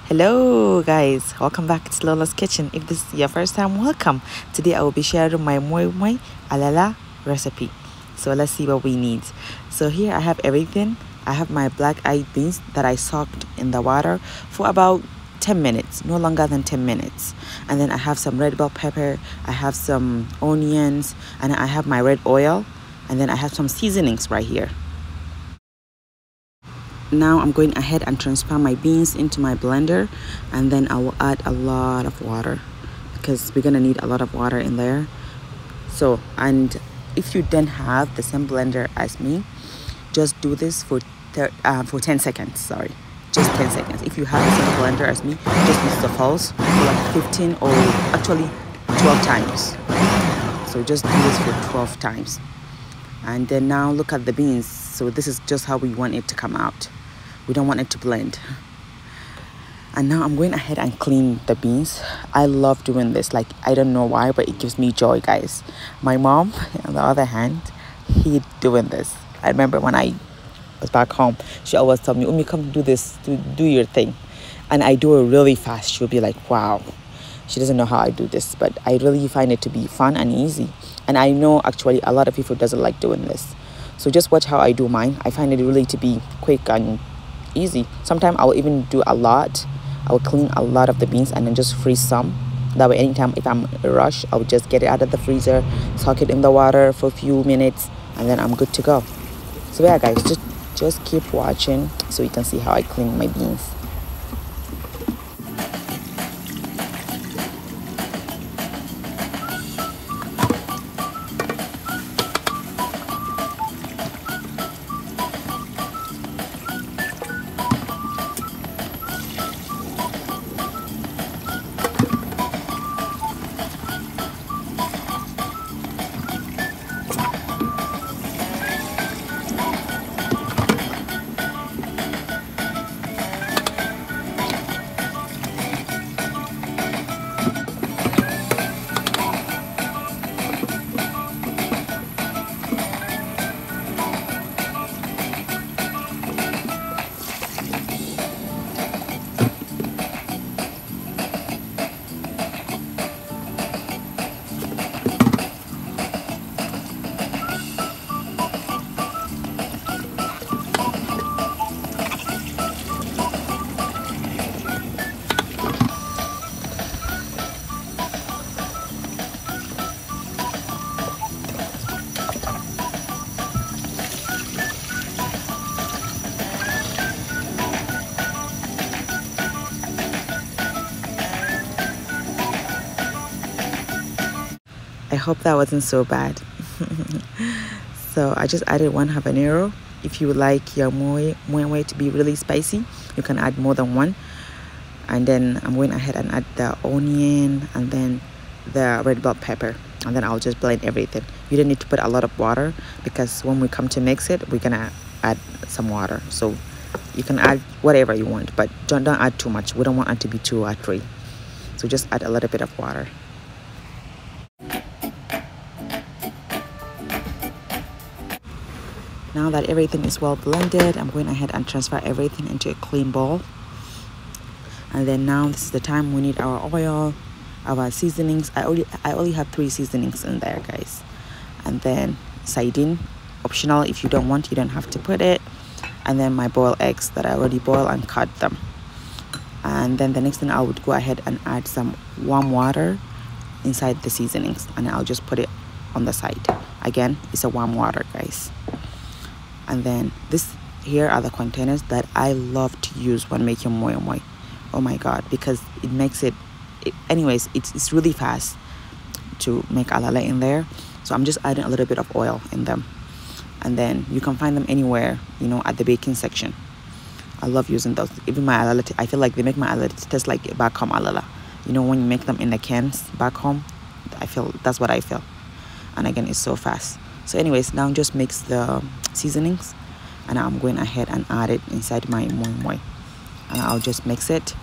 Hello guys, welcome back to Lola's Kitchen. If this is your first time, welcome. Today I will be sharing my Moi Moi Alala recipe. So let's see what we need. So here I have everything. I have my black-eyed beans that I soaked in the water for about 10 minutes, no longer than 10 minutes. And then I have some red bell pepper, I have some onions, and I have my red oil, and then I have some seasonings right here. Now I'm going ahead and transfer my beans into my blender, and then I will add a lot of water because we're gonna need a lot of water in there. So, and if you don't have the same blender as me, just do this for 10 seconds. Sorry, just 10 seconds. If you have the same blender as me, just use the pulse for like 15 or actually 12 times. So just do this for 12 times. And then now look at the beans. So this is just how we want it to come out. We don't want it to blend. And now I'm going ahead and clean the beans. I love doing this. Like, I don't know why, but it gives me joy, guys. My mom, on the other hand, hated doing this. I remember when I was back home, she always told me, Umi, come do this, do your thing. And I do it really fast. She'll be like, wow. She doesn't know how I do this, but I really find it to be fun and easy. And I know actually a lot of people doesn't like doing this. So just watch how I do mine. I find it really to be quick and easy. Sometimes I'll even do a lot. I'll clean a lot of the beans and then just freeze some. That way anytime if I'm in a rush, I'll just get it out of the freezer, soak it in the water for a few minutes, and then I'm good to go. So yeah guys, just keep watching so you can see how I clean my beans. I hope that wasn't so bad. So I just added one habanero. If you would like your moi moi to be really spicy, you can add more than one. And then I'm going ahead and add the onion and then the red bell pepper, and then I'll just blend everything. You don't need to put a lot of water because when we come to mix it, we're gonna add some water. So you can add whatever you want, but don't add too much. We don't want it to be too watery. So just add a little bit of water. Now that everything is well blended, I'm going ahead and transfer everything into a clean bowl. And then now this is the time we need our oil, our seasonings. I only have 3 seasonings in there, guys. And then sardine, optional. If you don't want, you don't have to put it. And then my boiled eggs that I already boiled and cut them. And then the next thing I would go ahead and add some warm water inside the seasonings, and I'll just put it on the side. Again, it's a warm water, guys. And then here are the containers that I love to use when making moi moi. Oh my god, because it makes anyways, it's really fast to make alala in there. So I'm just adding a little bit of oil in them, and then you can find them anywhere, you know, at the baking section. I love using those. Even my alala, I feel like they make my alala taste like back home alala. You know, when you make them in the cans back home, I feel that's what I feel. And again, it's so fast. So anyways, now just mix the seasonings, and I'm going ahead and add it inside my moi moi, and I'll just mix it.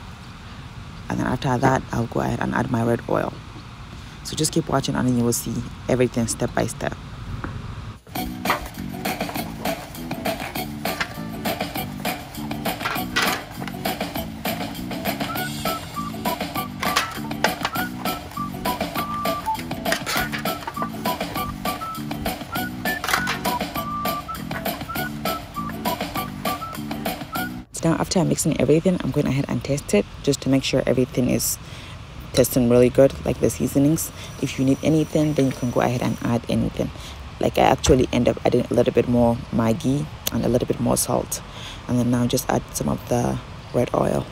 And then after that, I'll go ahead and add my red oil. So just keep watching, and then you will see everything step by step. now after I'm mixing everything, I'm going ahead and test it just to make sure everything is tasting really good, like the seasonings. If you need anything, then you can go ahead and add anything. Like I actually end up adding a little bit more Maggi and a little bit more salt, and then now just add some of the red oil.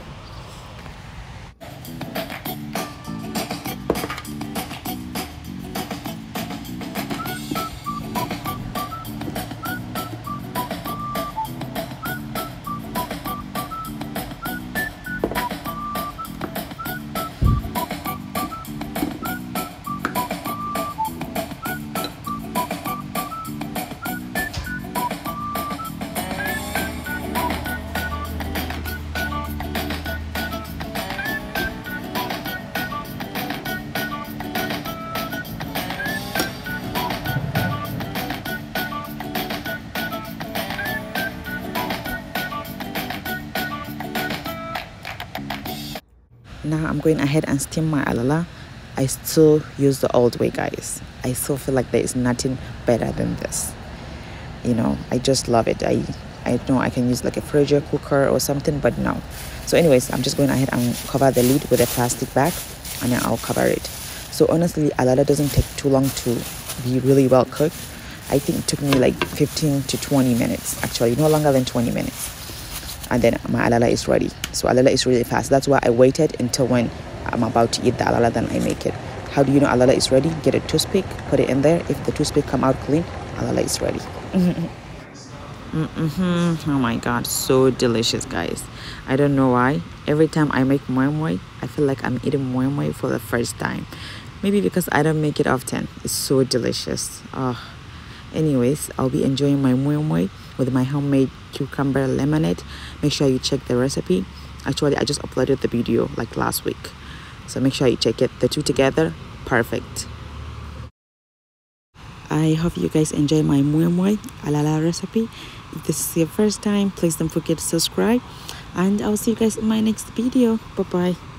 Now I'm going ahead and steam my alala. I still use the old way, guys. I still feel like there is nothing better than this. You know, I just love it. I know I can use like a pressure cooker or something, but no. So anyways, I'm just going ahead and cover the lid with a plastic bag, and then I'll cover it. So honestly, alala doesn't take too long to be really well cooked. I think it took me like 15 to 20 minutes, actually no longer than 20 minutes. And then my alala is ready. So alala is really fast. That's why I waited until when I'm about to eat the alala, then I make it. How do you know alala is ready? Get a toothpick, put it in there. If the toothpick come out clean, alala is ready. Oh my god, so delicious, guys. I don't know why. Every time I make moi moi, I feel like I'm eating moi moi for the first time. Maybe because I don't make it often. It's so delicious. Anyways, I'll be enjoying my moi moi with my homemade cucumber lemonade. Make sure you check the recipe. Actually, I just uploaded the video like last week, so make sure you check it. The two together, perfect. I hope you guys enjoy my moi moi alala recipe. If this is your first time, please don't forget to subscribe, and I'll see you guys in my next video. Bye bye.